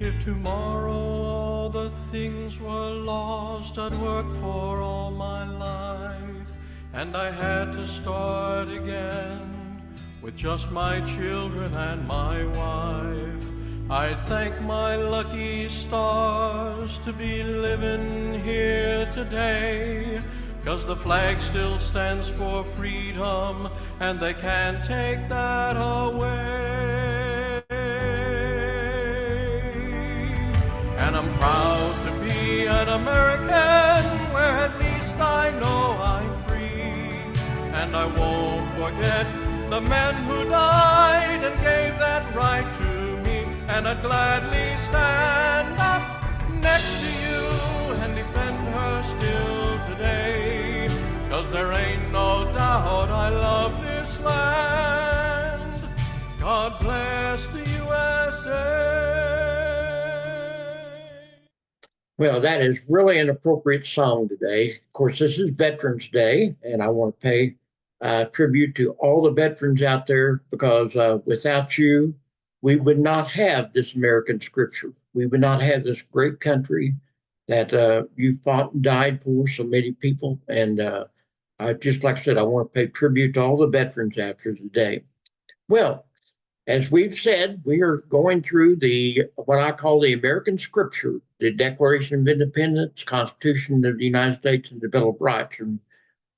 If tomorrow all the things were lost I'd worked for all my life, and I had to start again with just my children and my wife, I'd thank my lucky stars to be living here today, 'cause the flag still stands for freedom and they can't take that away. And I'm proud to be an American, where at least I know I'm free. And I won't forget the men who died and gave that right to me. And I'd gladly stand up next to you and defend her still today. 'Cause there ain't no doubt I love this land. God bless the USA. Well, that is really an appropriate song today. Of course, this is Veterans Day, and I want to pay tribute to all the veterans out there, because without you, we would not have this American scripture. We would not have this great country that you fought and died for, so many people. And just like I said, I want to pay tribute to all the veterans out there today. Well, as we've said, we are going through the what I call the American Scripture, the Declaration of Independence, Constitution of the United States, and the Bill of Rights. And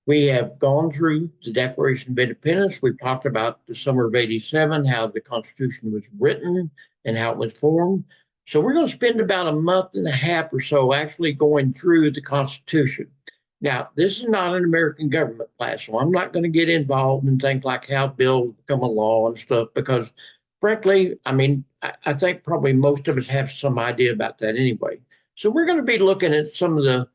we have gone through the Declaration of Independence. We've talked about the summer of '87, how the Constitution was written and how it was formed. So we're going to spend about a month and a half or so actually going through the Constitution. Now, this is not an American government class, so I'm not going to get involved in things like how bills become a law and stuff, because frankly, I mean, I think probably most of us have some idea about that anyway. So we're going to be looking at some of the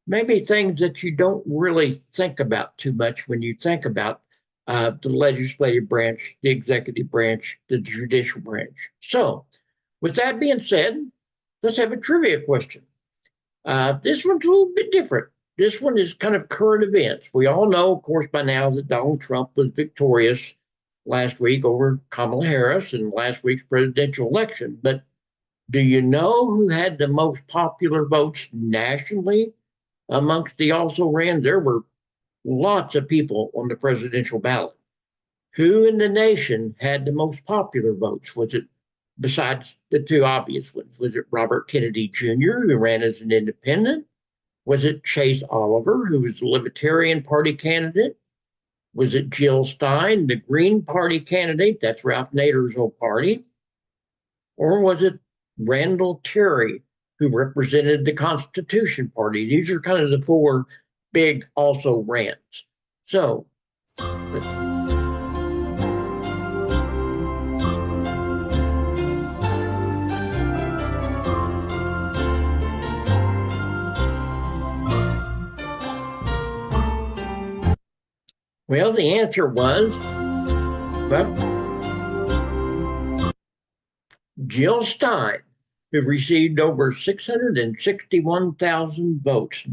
maybe things that you don't really think about too much when you think about the legislative branch, the executive branch, the judicial branch. So, with that being said, let's have a trivia question. This one's a little bit different. This one is kind of current events. We all know, of course, by now that Donald Trump was victorious last week over Kamala Harris in last week's presidential election. But do you know who had the most popular votes nationally amongst the also ran? There were lots of people on the presidential ballot. Who in the nation had the most popular votes? Was it, besides the two obvious ones, was it Robert Kennedy Jr., who ran as an independent? Was it Chase Oliver, who was the Libertarian Party candidate? Was it Jill Stein, the Green Party candidate? That's Ralph Nader's old party. Or was it Randall Terry, who represented the Constitution Party? These are kind of the four big also rans. So, well, the answer was, well, Jill Stein, who received over 661,000 votes.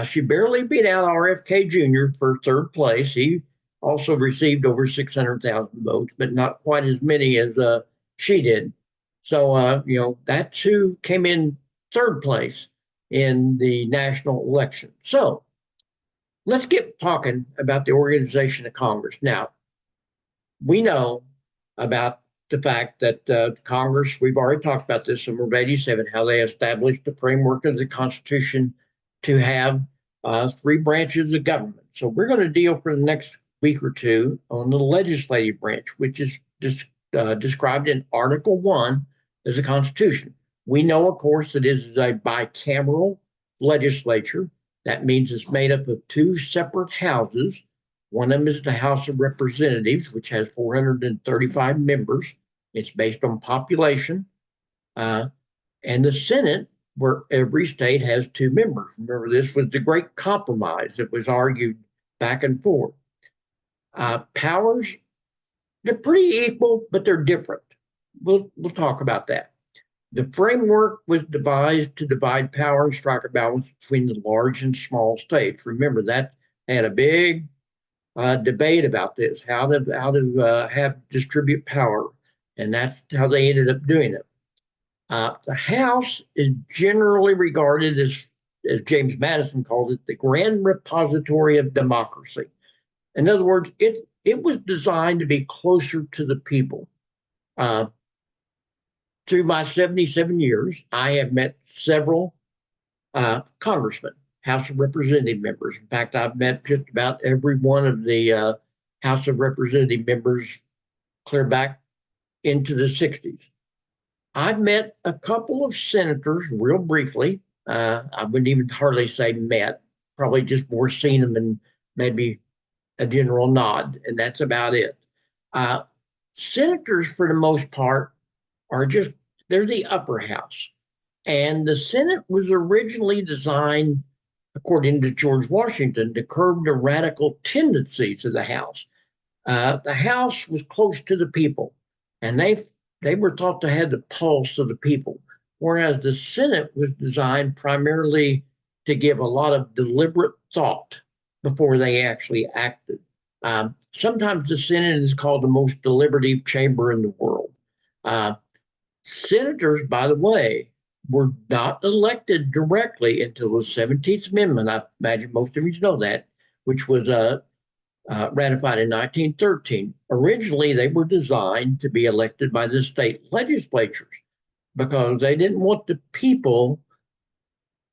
She barely beat out RFK Jr. for third place. He also received over 600,000 votes, but not quite as many as she did. So, that's who came in third place in the national election. So, let's get talking about the organization of Congress. Now, we know about the fact that Congress, we've already talked about this in Summer of '87, how they established the framework of the Constitution to have three branches of government. So we're going to deal for the next week or two on the legislative branch, which is described in Article 1 of the Constitution. We know, of course, that it is a bicameral legislature. That means it's made up of two separate houses. One of them is the House of Representatives, which has 435 members. It's based on population. And the Senate, where every state has two members. Remember, this was the great compromise that was argued back and forth. Powers, they're pretty equal, but they're different. We'll talk about that. The framework was devised to divide power and strike a balance between the large and small states. Remember, that had a big debate about this, how to distribute power, and that's how they ended up doing it. The House is generally regarded as James Madison calls it, the grand repository of democracy. In other words, it was designed to be closer to the people. Uh, through my 77 years, I have met several congressmen, House of Representative members. In fact, I've met just about every one of the House of Representative members clear back into the 60s. I've met a couple of senators real briefly. I wouldn't even hardly say met, probably just more seen them and maybe a general nod, and that's about it. Uh, Senators, for the most part, are just, they're the upper house. And the Senate was originally designed, according to George Washington, to curb the radical tendencies of the House. The House was close to the people, and they were thought to have the pulse of the people, whereas the Senate was designed primarily to give a lot of deliberate thought before they actually acted. Sometimes the Senate is called the most deliberative chamber in the world. Senators, by the way, were not elected directly until the 17th Amendment. I imagine most of you know that, which was ratified in 1913. Originally, they were designed to be elected by the state legislatures because they didn't want the people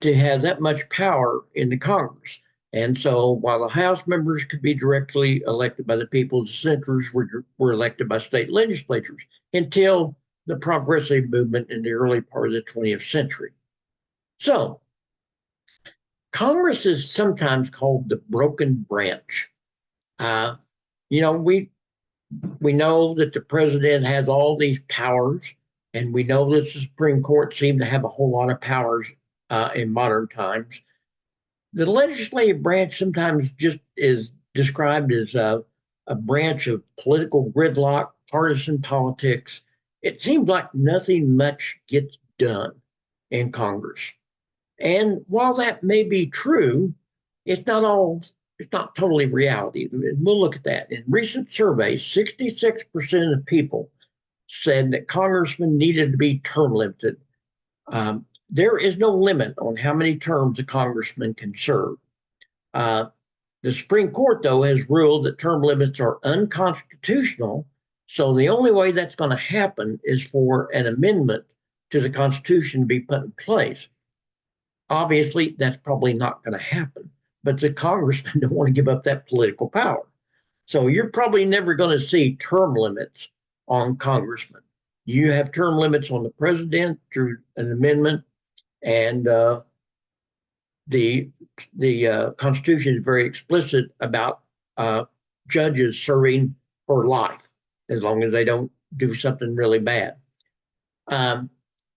to have that much power in the Congress. And so while the House members could be directly elected by the people, the senators were elected by state legislatures until the progressive movement in the early part of the 20th century. So Congress is sometimes called the broken branch. You know, we know that the president has all these powers, and we know that the Supreme Court seemed to have a whole lot of powers in modern times. The legislative branch sometimes just is described as a branch of political gridlock, partisan politics. It seems like nothing much gets done in Congress. And while that may be true, it's not totally reality. We'll look at that. In recent surveys, 66% of people said that congressmen needed to be term limited. There is no limit on how many terms a congressman can serve. The Supreme Court, though, has ruled that term limits are unconstitutional. So the only way that's going to happen is for an amendment to the Constitution to be put in place. Obviously, that's probably not going to happen, but the congressmen don't want to give up that political power. So you're probably never going to see term limits on congressmen. You have term limits on the president through an amendment, and the Constitution is very explicit about judges serving for life, as long as they don't do something really bad.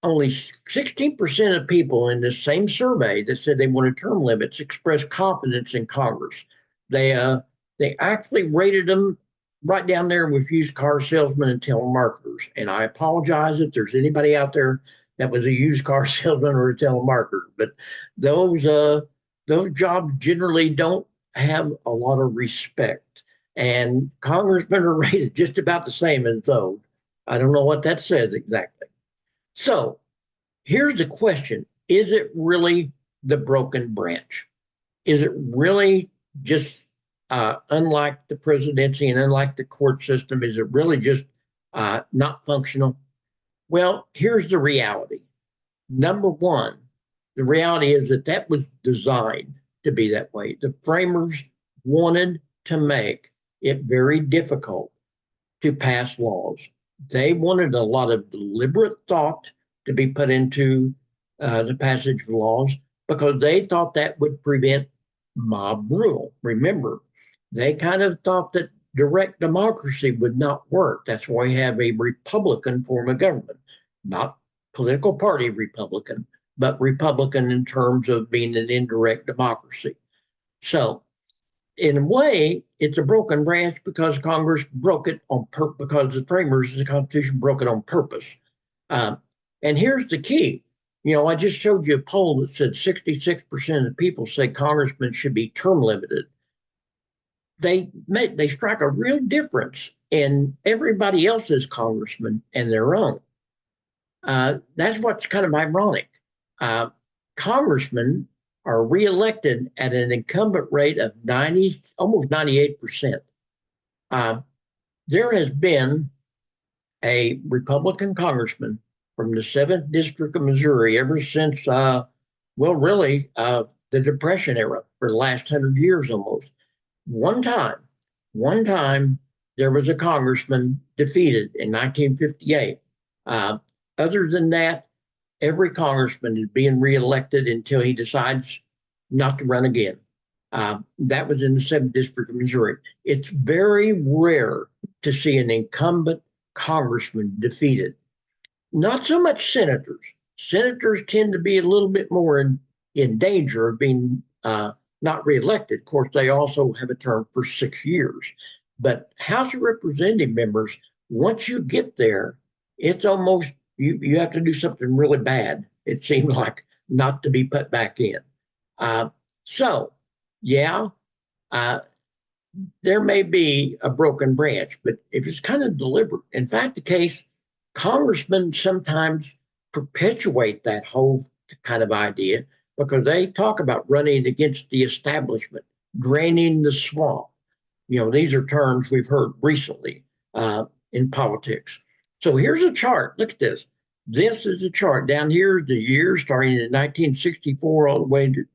Only 16% of people in this same survey that said they wanted term limits expressed confidence in Congress. They actually rated them right down there with used car salesmen and telemarketers. And I apologize if there's anybody out there that was a used car salesman or a telemarketer, but those jobs generally don't have a lot of respect. And congressmen are rated just about the same as those. I don't know what that says exactly. So here's the question. Is it really the broken branch? Is it really just unlike the presidency and unlike the court system? Is it really just not functional? Well, here's the reality. Number one, the reality is that was designed to be that way. The framers wanted to make it very difficult to pass laws. They wanted a lot of deliberate thought to be put into the passage of laws because they thought that would prevent mob rule. Remember, they kind of thought that direct democracy would not work. That's why we have a Republican form of government, not political party Republican, but Republican in terms of being an indirect democracy. So in a way, it's a broken branch because Congress broke it on purpose, because the framers of the Constitution broke it on purpose. And here's the key. You know, I just showed you a poll that said 66% of people say congressmen should be term limited. They strike a real difference in everybody else's congressmen and their own. That's what's kind of ironic. Uh, Congressmen are reelected at an incumbent rate of 90, almost 98%. Uh, there has been a Republican congressman from the 7th District of Missouri ever since, really, the Depression era for the last 100 years almost. One time, one time, there was a congressman defeated in 1958. Uh, Other than that, every congressman is being reelected until he decides not to run again. That was in the 7th District of Missouri. It's very rare to see an incumbent congressman defeated. Not so much senators. Senators tend to be a little bit more in danger of being not reelected. Of course, they also have a term for 6 years. But House of Representative members, once you get there, it's almost you have to do something really bad. It seems like not to be put back in. Uh, so, yeah, uh, there may be a broken branch, but if it's kind of deliberate, in fact, the case, congressmen sometimes perpetuate that whole kind of idea because they talk about running against the establishment, draining the swamp. These are terms we've heard recently in politics. So here's a chart. Look at this. This is a chart. Down here is the year starting in 1964 all the way to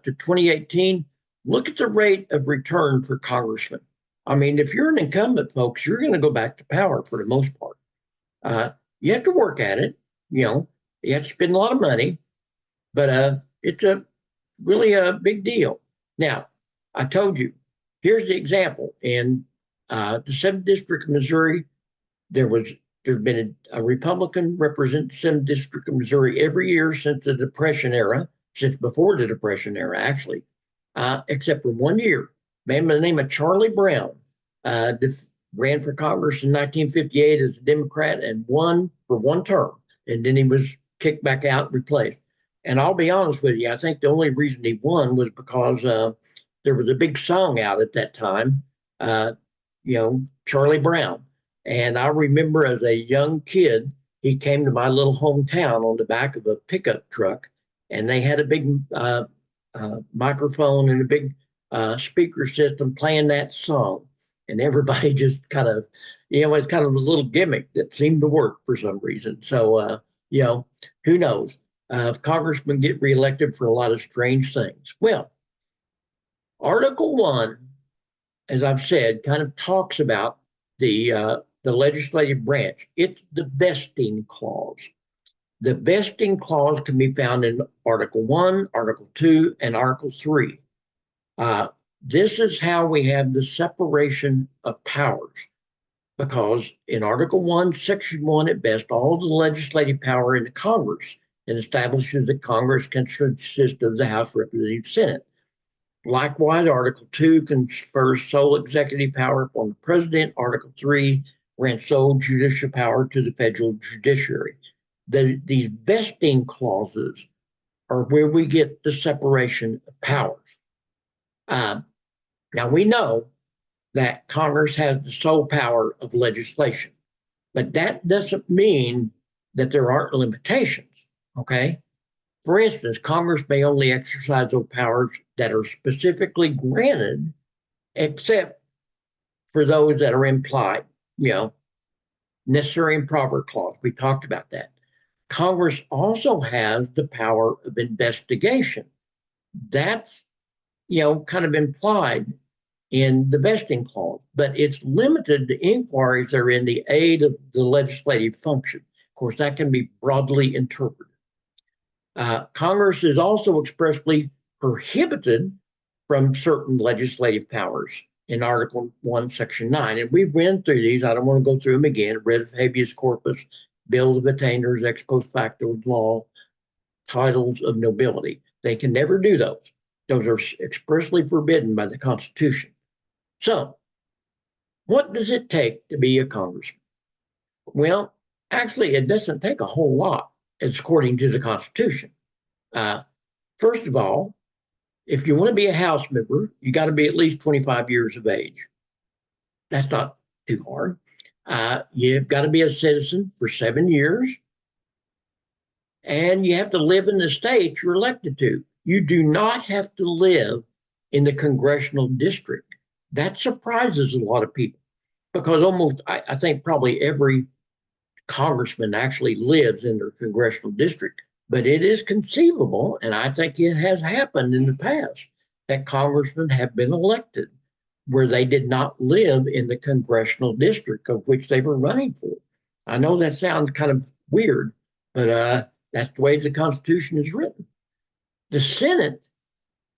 2018. Look at the rate of return for congressmen. I mean, if you're an incumbent, folks, you're going to go back to power for the most part. You have to work at it. You have to spend a lot of money, but it's really a big deal. Now, I told you, here's the example. In the 7th District of Missouri, there's been a Republican represent the 7th District of Missouri every year since the Depression era, since before the Depression era, actually, except for 1 year. A man by the name of Charlie Brown ran for Congress in 1958 as a Democrat and won for one term. And then he was kicked back out and replaced. And I'll be honest with you, I think the only reason he won was because there was a big song out at that time, Charlie Brown. And I remember as a young kid, he came to my little hometown on the back of a pickup truck, and they had a big microphone and a big speaker system playing that song. And everybody just kind of, it's kind of a little gimmick that seemed to work for some reason. So, who knows? Congressmen get reelected for a lot of strange things. Well, Article 1, as I've said, kind of talks about the legislative branch. It's the vesting clause. The vesting clause can be found in Article 1, Article 2, and Article 3. This is how we have the separation of powers, because in Article 1, Section 1, it vests all the legislative power in the Congress and establishes that Congress can consist of the House, Representative, Senate. Likewise, Article 2 confers sole executive power upon the president. Article 3 grants sole judicial power to the federal judiciary. These vesting clauses are where we get the separation of powers. Now, we know that Congress has the sole power of legislation, but that doesn't mean that there aren't limitations, okay? For instance, Congress may only exercise those powers that are specifically granted, except for those that are implied, necessary and proper clause. We talked about that. Congress also has the power of investigation. That's, kind of implied in the vesting clause, but it's limited to inquiries that are in the aid of the legislative function. Of course, that can be broadly interpreted. Congress is also expressly prohibited from certain legislative powers in Article 1, Section 9. And we've been through these. I don't want to go through them again. Writ of habeas corpus, bills of attainders, ex post facto law, titles of nobility. They can never do those. Those are expressly forbidden by the Constitution. So, what does it take to be a congressman? Well, actually, it doesn't take a whole lot, as according to the Constitution. First of all, if you want to be a House member, you got to be at least 25 years of age. That's not too hard. You've got to be a citizen for 7 years. and you have to live in the state you're elected to. You do not have to live in the congressional district. That surprises a lot of people because I think probably every congressman actually lives in their congressional district. But it is conceivable, and I think it has happened in the past, that congressmen have been elected where they did not live in the congressional district of which they were running for. I know that sounds kind of weird, but that's the way the Constitution is written. The Senate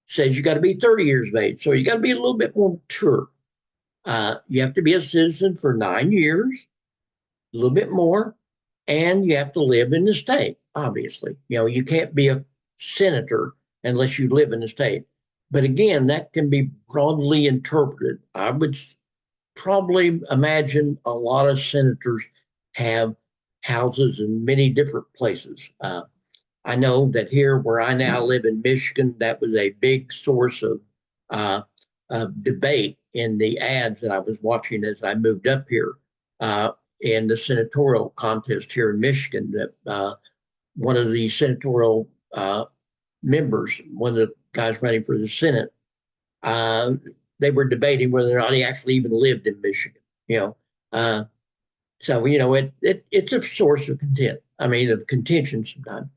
says you got to be 30 years of age, so you got to be a little bit more mature. You have to be a citizen for 9 years, a little bit more, and you have to live in the state, obviously. You can't be a senator unless you live in the state. But again, that can be broadly interpreted. I would probably imagine a lot of senators have houses in many different places. I know that here where I now live in Michigan, that was a big source of debate in the ads that I was watching as I moved up here. In the senatorial contest here in Michigan, that one of the senatorial members, one of the guys running for the Senate, they were debating whether or not he actually even lived in Michigan. So it's a source of of contention sometimes.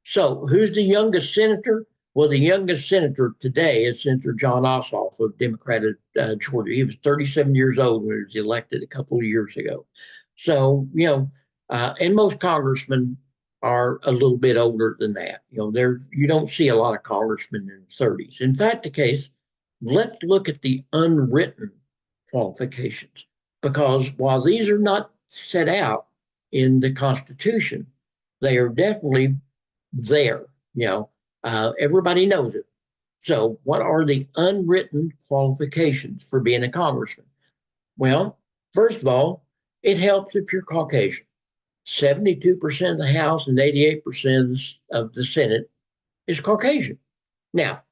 So who's the youngest senator? Well, the youngest senator today is Senator Jon Ossoff of Democrat of Georgia. He was 37 years old when he was elected a couple of years ago. So, and most congressmen are a little bit older than that. You don't see a lot of congressmen in the 30s. In fact, let's look at the unwritten qualifications, because while these are not set out in the Constitution, they are definitely there. Everybody knows it. So, what are the unwritten qualifications for being a congressman? Well, first of all, it helps if you're Caucasian. 72% of the House and 88% of the Senate is Caucasian. Now,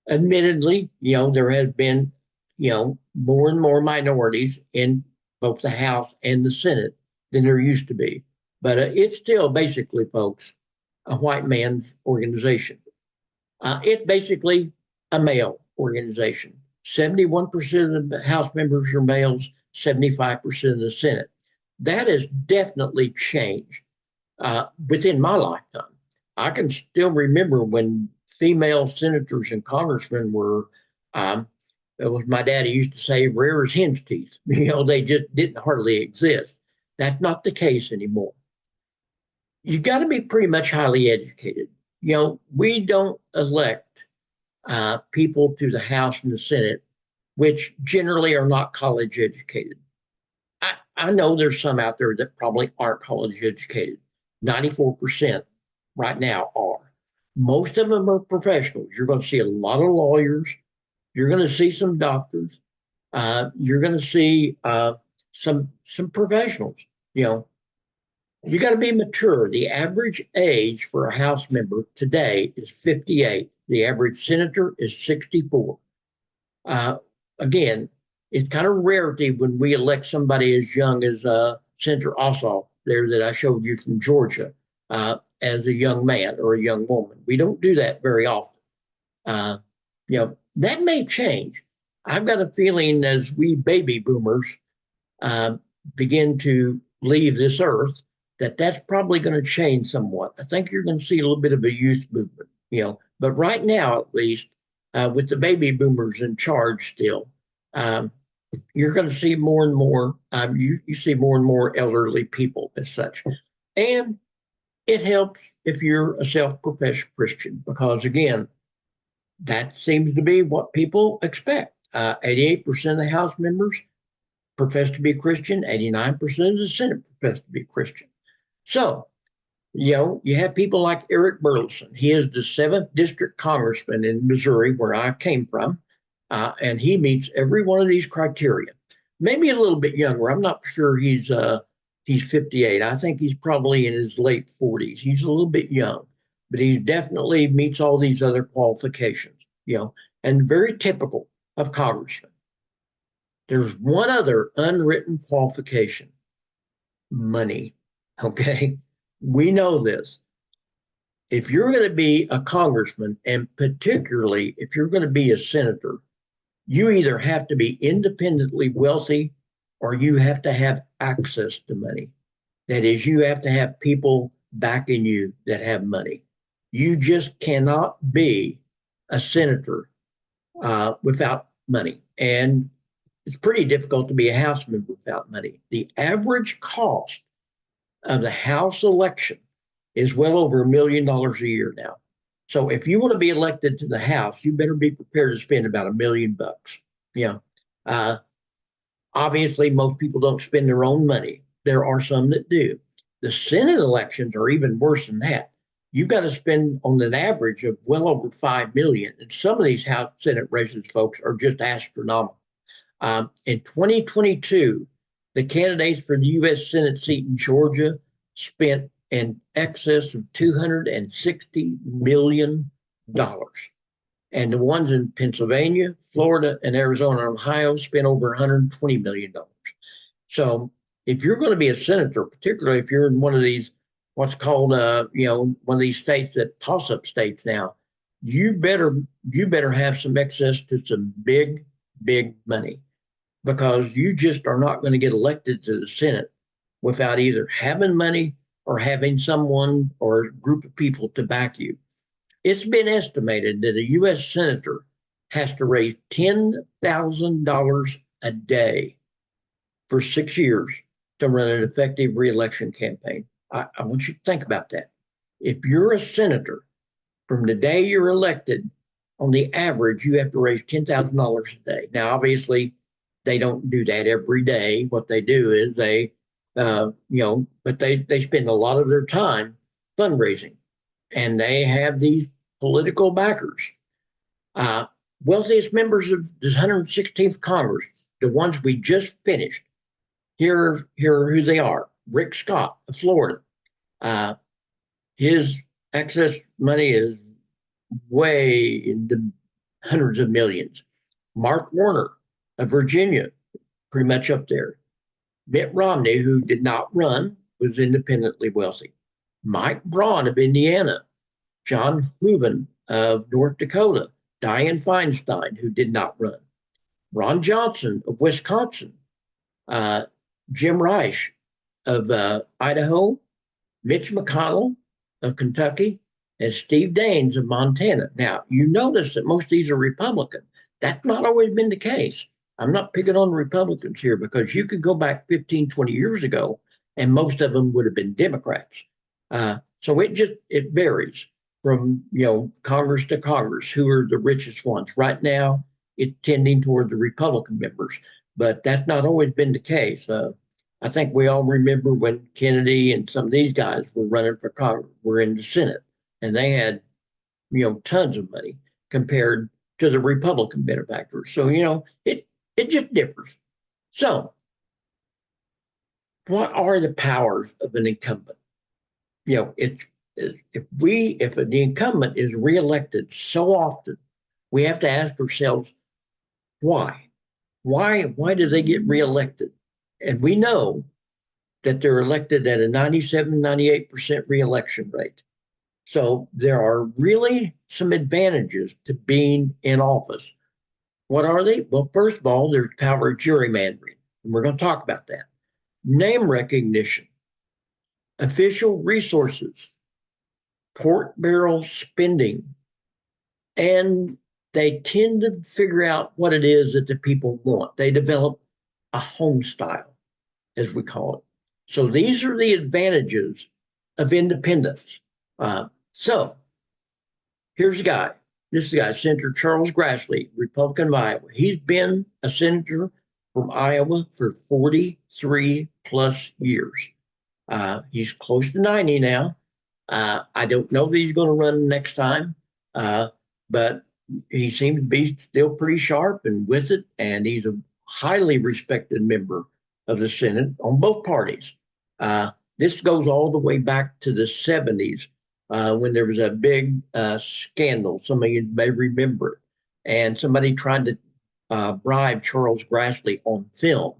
admittedly, there has been, more and more minorities in both the House and the Senate than there used to be. But it's still basically, folks, a white man's organization. It's basically a male organization. 71% of the House members are males, 75% of the Senate. That has definitely changed within my lifetime. I can still remember when female senators and congressmen were, it was my daddy used to say, rare as hen's teeth. They just didn't hardly exist. That's not the case anymore. You got to be pretty much highly educated. We don't elect people to the House and the Senate, which generally are not college educated. I know there's some out there that probably aren't college educated. 94% right now are. Most of them are professionals. You're going to see a lot of lawyers. You're going to see some doctors. You're going to see some professionals. You got to be mature. The average age for a House member today is 58. The average senator is 64. Again, it's kind of rarity when we elect somebody as young as Senator Ossoff there that I showed you from Georgia as a young man or a young woman. We don't do that very often. That may change. I've got a feeling as we baby boomers begin to leave this earth, that's probably going to change somewhat. I think you're going to see a little bit of a youth movement, but right now, at least, with the baby boomers in charge still, you're going to see more and more, you see more and more elderly people as such. And it helps if you're a self-professed Christian, because again, that seems to be what people expect. 88% of the House members profess to be Christian, 89% of the Senate profess to be Christian. So, you have people like Eric Burleson. He is the 7th District Congressman in Missouri, where I came from, and he meets every one of these criteria. Maybe a little bit younger. I'm not sure he's 58. I think he's probably in his late 40s. He's a little bit young, but he definitely meets all these other qualifications, and very typical of congressmen. There's one other unwritten qualification: money. Okay. We know this. if you're going to be a congressman, and particularly if you're going to be a senator, you either have to be independently wealthy or you have to have access to money. That is, you have to have people backing you that have money. You just cannot be a senator without money. And it's pretty difficult to be a House member without money. The average cost of the House election is well over $1 million a year now. So if you want to be elected to the House, you better be prepared to spend about $1 million. Yeah. Uh, Obviously, most people don't spend their own money. There are some that do. The Senate elections are even worse than that. You've got to spend on an average of well over 5 million. And some of these House Senate races, folks, are just astronomical. In 2022, the candidates for the U.S. Senate seat in Georgia spent in excess of $260 million. And the ones in Pennsylvania, Florida, and Arizona and Ohio spent over $120 million. So if you're going to be a senator, particularly if you're in one of these, what's called, one of these states that toss-up states now, you better have some access to some big, big money, because you just are not going to get elected to the Senate without either having money or having someone or a group of people to back you. It's been estimated that a U.S. senator has to raise $10,000 a day for 6 years to run an effective reelection campaign. I want you to think about that. If you're a senator, from the day you're elected, on the average, you have to raise $10,000 a day. Now, obviously, they don't do that every day. What they do is but they spend a lot of their time fundraising, and they have these political backers. Wealthiest members of the 116th Congress, the ones we just finished, here are who they are. Rick Scott of Florida. His excess money is way in the hundreds of millions. Mark Warner of Virginia, pretty much up there. Mitt Romney, who did not run, was independently wealthy. Mike Braun of Indiana. John Hooven of North Dakota. Dianne Feinstein, who did not run. Ron Johnson of Wisconsin. Jim Risch of Idaho. Mitch McConnell of Kentucky. And Steve Daines of Montana. Now, you notice that most of these are Republican. That's not always been the case. I'm not picking on Republicans here, because you could go back 15, 20 years ago, and most of them would have been Democrats. So it varies from Congress to Congress, who are the richest ones. Right now, it's tending toward the Republican members, but that's not always been the case. I think we all remember when Kennedy and some of these guys were running for Congress, were in the Senate, and they had tons of money compared to the Republican benefactors. So it just differs. So, what are the powers of an incumbent? If the incumbent is reelected so often, we have to ask ourselves, why? Why do they get reelected? And we know that they're elected at a 97, 98% reelection rate. So there are really some advantages to being in office. What are they? Well, first of all, there's power of gerrymandering, and we're going to talk about that. Name recognition, official resources, pork barrel spending, and they tend to figure out what it is that the people want. They develop a home style, as we call it. So these are the advantages of independence. So here's a guy. This is the guy, Senator Charles Grassley, Republican of Iowa. He's been a senator from Iowa for 43 plus years. He's close to 90 now. I don't know that he's going to run next time, but he seems to be still pretty sharp and with it, and he's a highly respected member of the Senate on both parties. This goes all the way back to the 70s when there was a big scandal. Some of you may remember it. And somebody tried to bribe Charles Grassley on film.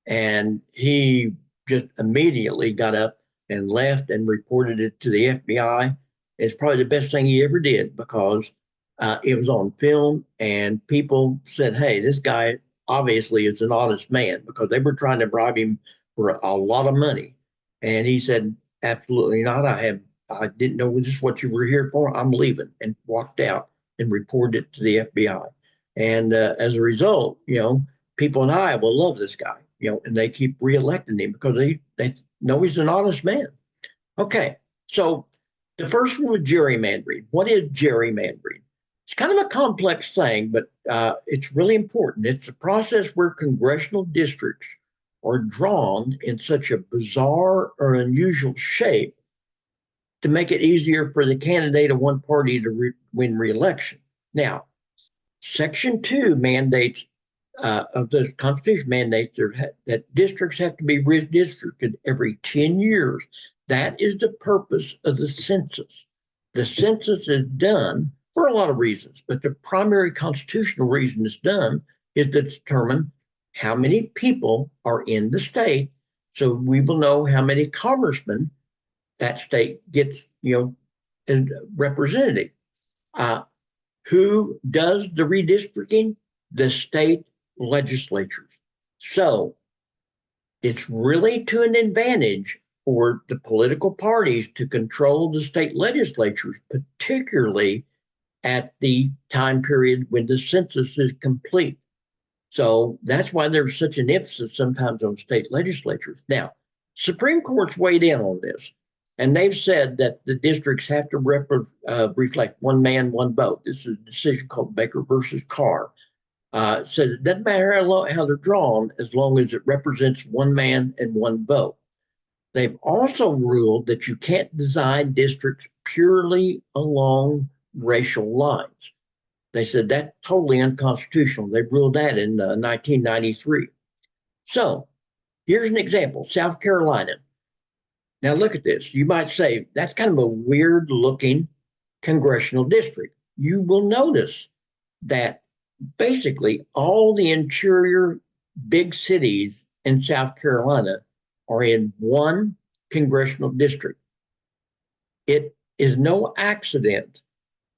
And he just immediately got up and left and reported it to the FBI. It's probably the best thing he ever did because it was on film and people said, hey, this guy obviously is an honest man because they were trying to bribe him for a lot of money. And he said, absolutely not. I didn't know this is what you were here for. I'm leaving, and walked out and reported it to the FBI. And as a result, people in Iowa love this guy, and they keep reelecting him because they know he's an honest man. Okay, so the first one was gerrymandering. What is gerrymandering? It's kind of a complex thing, but it's really important. It's a process where congressional districts are drawn in such a bizarre or unusual shape to make it easier for the candidate of one party to win re-election. Now, Section 2 mandates of the Constitution mandates that districts have to be redistricted every 10 years. That is the purpose of the census. The census is done for a lot of reasons, but the primary constitutional reason it's done is to determine how many people are in the state, so we will know how many congressmen that state gets, as representative. Who does the redistricting? The state legislatures. So it's really to an advantage for the political parties to control the state legislatures, particularly at the time period when the census is complete. So that's why there's such an emphasis sometimes on state legislatures. Now, Supreme Court's weighed in on this, and they've said that the districts have to reflect one man, one vote. This is a decision called Baker versus Carr. It says it doesn't matter how they're drawn as long as it represents one man and one vote. They've also ruled that you can't design districts purely along racial lines. They said that's totally unconstitutional. They ruled that in 1993. So here's an example, South Carolina. Now look at this. You might say that's kind of a weird looking congressional district. You will notice that basically all the interior big cities in South Carolina are in one congressional district. It is no accident,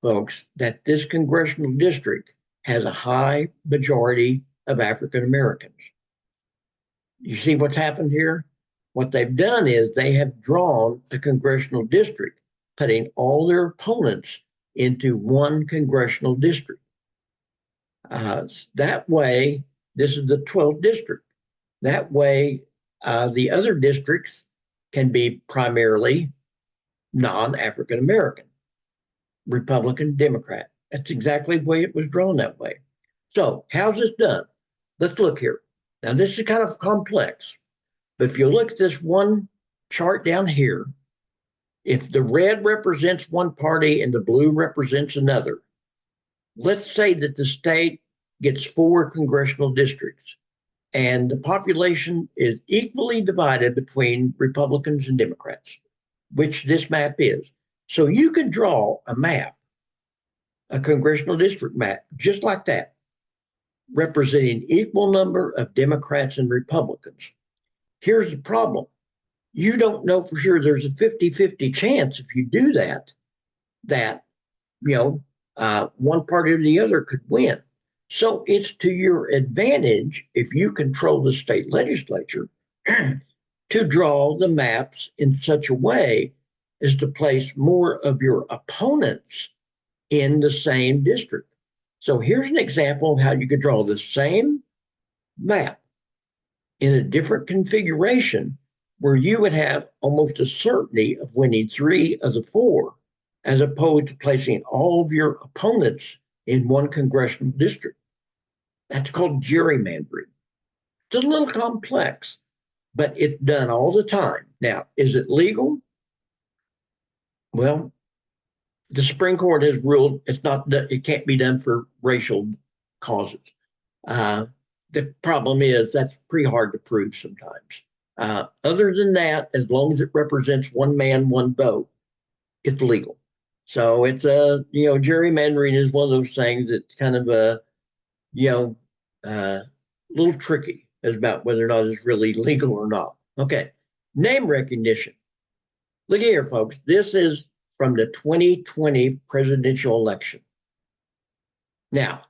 folks, that this congressional district has a high majority of African Americans. You see what's happened here? What they've done is they have drawn a congressional district, putting all their opponents into one congressional district. That way, this is the 12th district. That way, the other districts can be primarily non-African American, Republican, Democrat. That's exactly the way it was drawn that way. So how's this done? Let's look here. Now, this is kind of complex, but if you look at this one chart down here, if the red represents one party and the blue represents another, let's say that the state gets 4 congressional districts and the population is equally divided between Republicans and Democrats, which this map is. So you could draw a map, a congressional district map, just like that, representing equal number of Democrats and Republicans. Here's the problem. You don't know for sure. There's a 50-50 chance if you do that, one party or the other could win. So it's to your advantage if you control the state legislature to draw the maps in such a way as to place more of your opponents in the same district. So here's an example of how you could draw the same map in a different configuration where you would have almost a certainty of winning 3 of the 4, as opposed to placing all of your opponents in one congressional district. That's called gerrymandering. It's a little complex, but it's done all the time. Now, is it legal? Well, the Supreme Court has ruled it can't be done for racial causes. The problem is that's pretty hard to prove sometimes. Other than that, as long as it represents one man, one vote, it's legal. So it's gerrymandering is one of those things that's kind of a little tricky about whether or not it's really legal or not. Okay, name recognition. Look here, folks. This is from the 2020 presidential election. Now,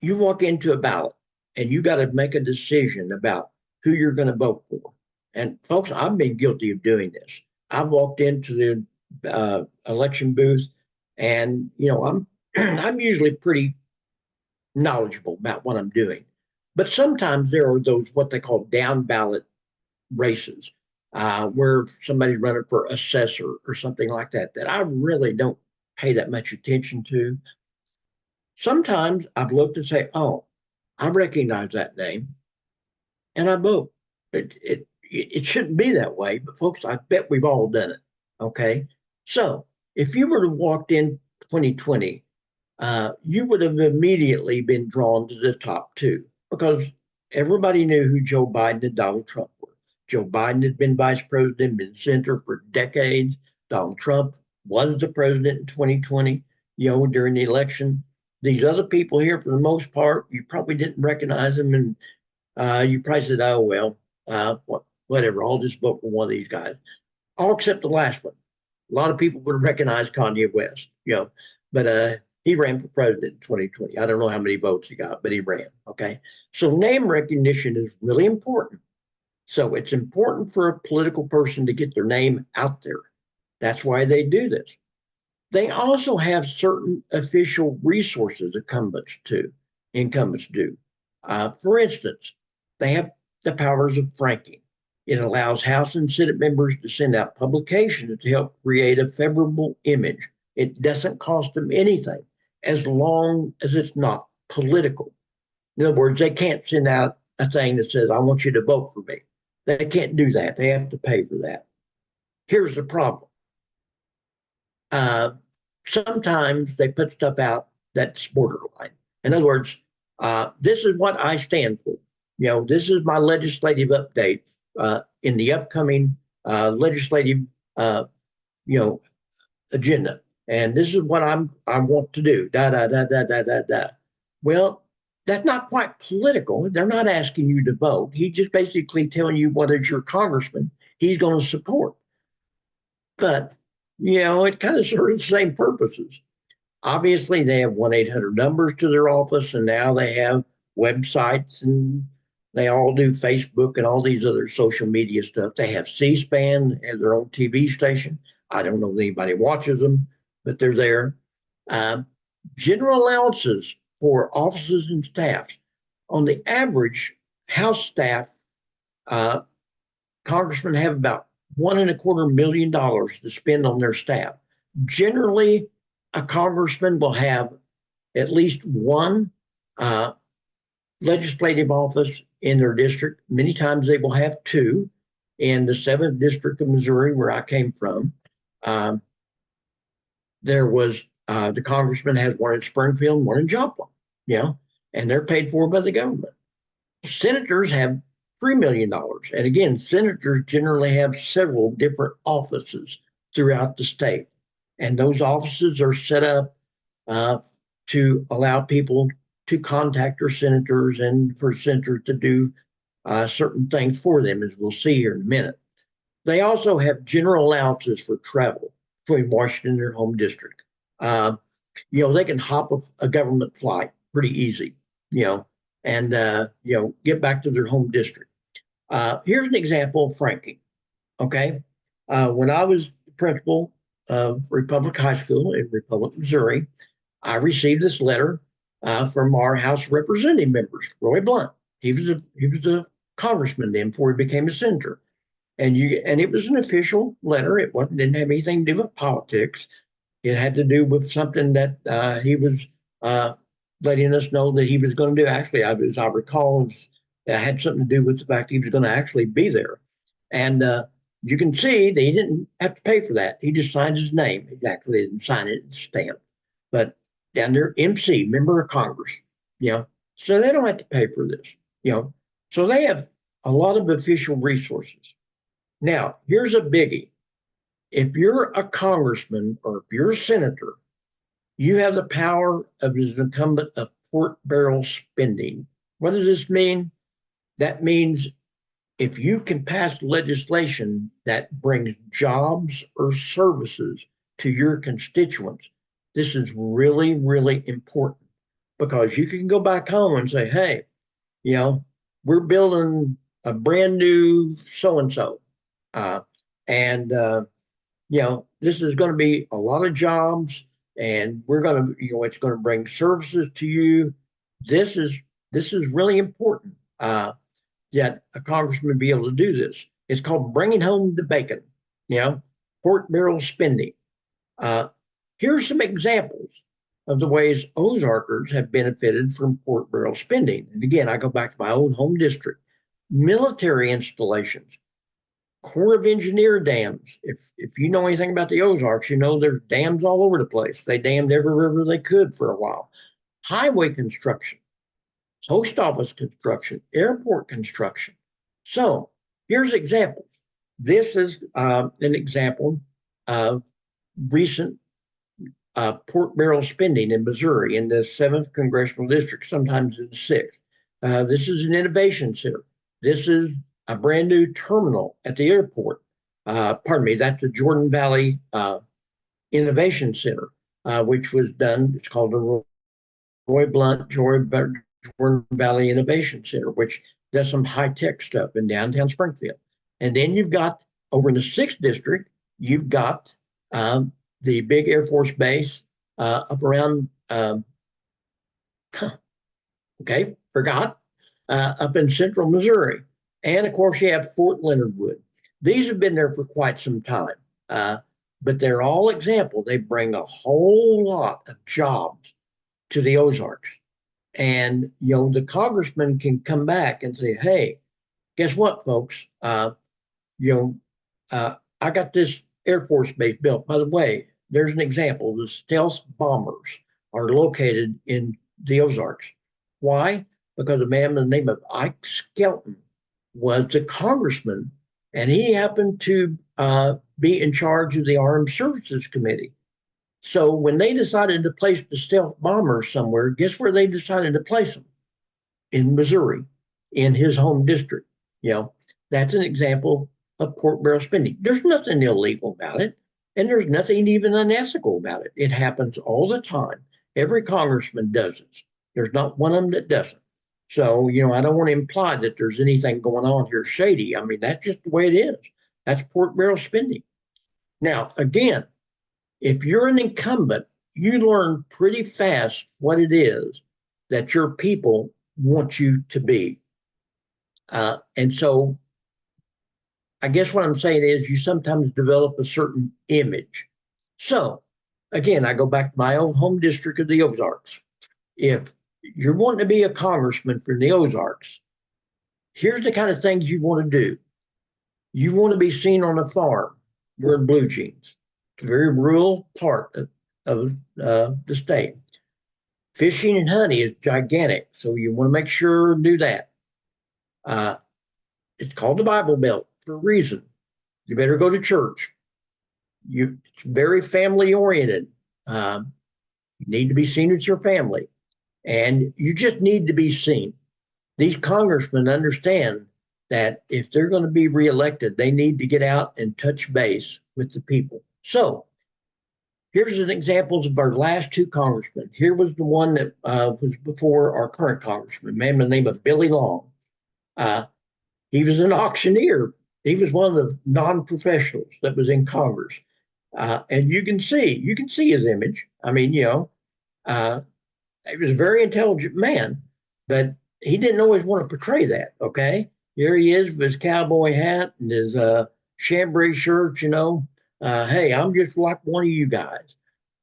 you walk into a ballot and you got to make a decision about who you're going to vote for. And folks, I've been guilty of doing this. I've walked into the election booth, and I'm I'm usually pretty knowledgeable about what I'm doing. But sometimes there are those what they call down ballot races, where somebody's running for assessor or something like that, that I really don't pay that much attention to. Sometimes I've looked and say, oh, I recognize that name, and I vote. It shouldn't be that way, but folks, I bet we've all done it. Okay. So if you were to walked in 2020, you would have immediately been drawn to the top two because everybody knew who Joe Biden and Donald Trump were. Joe Biden had been vice president, been senator for decades. Donald Trump was the president in 2020, during the election. These other people here, for the most part, you probably didn't recognize them, and you probably said, oh, well, whatever, I'll just vote for one of these guys. All except the last one. A lot of people would have recognized Kanye West, but he ran for president in 2020. I don't know how many votes he got, but he ran. Okay. So name recognition is really important. So it's important for a political person to get their name out there. That's why they do this. They also have certain official resources incumbents do. For instance, they have the powers of franking. It allows House and Senate members to send out publications to help create a favorable image. It doesn't cost them anything as long as it's not political. In other words, they can't send out a thing that says, I want you to vote for me. They can't do that. They have to pay for that. Here's the problem. Sometimes they put stuff out that's borderline. In other words, this is what I stand for. This is my legislative update in the upcoming legislative, agenda, and this is what I want to do. Da da da da da da da. Well, that's not quite political. They're not asking you to vote. He's just basically telling you what is your congressman he's going to support. But it kind of serves the same purposes. Obviously, they have 1-800 numbers to their office, and now they have websites, and they all do Facebook and all these other social media stuff. They have C-SPAN, they have their own TV station. I don't know if anybody watches them, but they're there. General allowances for offices and staffs. On the average, House staff, congressmen have about $1.25 million to spend on their staff. Generally, a congressman will have at least one legislative office in their district. Many times they will have two. In the 7th District of Missouri, where I came from, there was the congressman has one in Springfield, one in Joplin, and they're paid for by the government. Senators have $3 million. And again, senators generally have several different offices throughout the state. And those offices are set up to allow people to contact their senators and for senators to do certain things for them, as we'll see here in a minute. They also have general allowances for travel between Washington and their home district. They can hop a government flight pretty easy, and get back to their home district. Here's an example of franking. Okay. When I was principal of Republic High School in Republic, Missouri, I received this letter from our House of Representative members, Roy Blunt. He was a congressman then before he became a senator. And it was an official letter. It didn't have anything to do with politics. It had to do with something that he was letting us know that he was going to do. Actually, as I recall, it had something to do with the fact he was going to actually be there. And you can see that he didn't have to pay for that. He just signed his name. He actually didn't sign it and stamp. But down there, MC, member of Congress, so they don't have to pay for this, So they have a lot of official resources. Now, here's a biggie. If you're a congressman or if you're a senator, you have the power of as an incumbent of pork barrel spending. What does this mean? That means if you can pass legislation that brings jobs or services to your constituents, this is really, really important because you can go back home and say, hey, you know, we're building a brand new so and so. And, this is going to be a lot of jobs and we're going to, it's going to bring services to you. This is, this is really important. That a congressman be able to do this. It's called bringing home the bacon, you know, port barrel spending. Uh, Here's some examples of the ways Ozarkers have benefited from port barrel spending. And again, I go back to my own home district. Military installations, Corps of Engineer dams. If you know anything about the Ozarks, you know there's dams all over the place. They dammed every river they could for a while. Highway construction, post office construction, airport construction. So here's examples. This is an example of recent port barrel spending in Missouri in the 7th Congressional District, sometimes in the 6th. This is an innovation center. This is a brand new terminal at the airport. Pardon me, that's the Jordan Valley Innovation Center, which was done. It's called the Roy Blunt Jordan Valley Innovation Center, which does some high-tech stuff in downtown Springfield. And then you've got over in the 6th district, you've got the big Air Force base up around, okay, forgot, up in central Missouri. And of course, you have Fort Leonard Wood. These have been there for quite some time, but they're all examples. They bring a whole lot of jobs to the Ozarks. And, the congressman can come back and say, hey, guess what, folks? I got this Air Force base built. By the way, there's an example. The stealth bombers are located in the Ozarks. Why? Because a man by the name of Ike Skelton was the congressman, and he happened to be in charge of the Armed Services Committee. So when they decided to place the stealth bombers somewhere, guess where they decided to place them? In Missouri, in his home district. That's an example of port barrel spending. There's nothing illegal about it, and there's nothing even unethical about it. It happens all the time. Every congressman does it. There's not one of them that doesn't. So, I don't want to imply that there's anything going on here shady. I mean, that's just the way it is. That's port barrel spending. Now, again, if you're an incumbent, you learn pretty fast what it is that your people want you to be. And so I guess what I'm saying is you sometimes develop a certain image. So again, I go back to my own home district of the Ozarks. If you're wanting to be a congressman from the Ozarks, here's the kind of things you want to do. You want to be seen on a farm wearing blue jeans. It's a very rural part of the state. Fishing and hunting is gigantic, so you want to make sure and do that. It's called the Bible Belt for a reason. You better go to church. It's very family oriented. You need to be seen with your family, and you just need to be seen. These congressmen understand that if they're going to be reelected, they need to get out and touch base with the people. So here's an examples of our last two congressmen. Here was the one that was before our current congressman, a man by the name of Billy Long. He was an auctioneer. He was one of the non-professionals that was in Congress. And you can see his image. I mean, he was a very intelligent man, but he didn't always want to portray that. Okay. Here he is with his cowboy hat and his chambray shirt, hey, I'm just like one of you guys.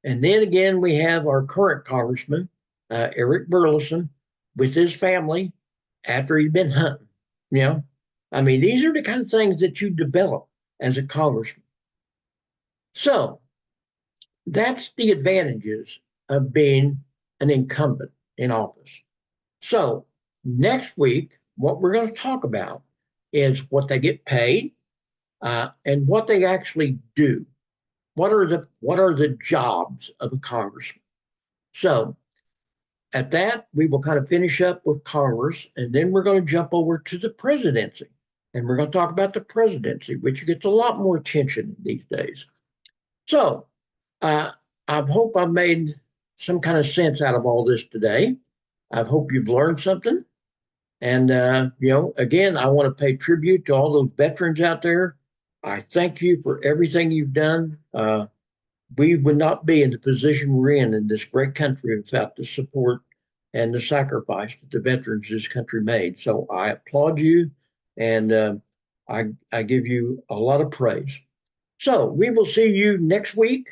And then again, we have our current congressman, Eric Burleson, with his family after he'd been hunting. I mean, these are the kind of things that you develop as a congressman. So that's the advantages of being an incumbent in office. So next week, what we're going to talk about is what they get paid and what they actually do. What are the jobs of a congressman? So at that, we will kind of finish up with Congress, and then we're going to jump over to the presidency. And we're going to talk about the presidency, which gets a lot more attention these days. So I hope I've made some kind of sense out of all this today. I hope you've learned something. And, again, I want to pay tribute to all those veterans out there. I thank you for everything you've done. We would not be in the position we're in this great country without the support and the sacrifice that the veterans of this country made. So I applaud you, and I give you a lot of praise. So we will see you next week,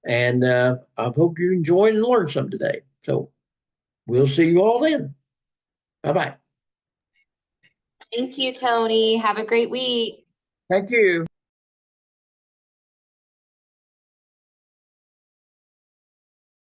and I hope you enjoyed and learned something today. So we'll see you all then. Bye-bye. Thank you, Tony. Have a great week. Thank you.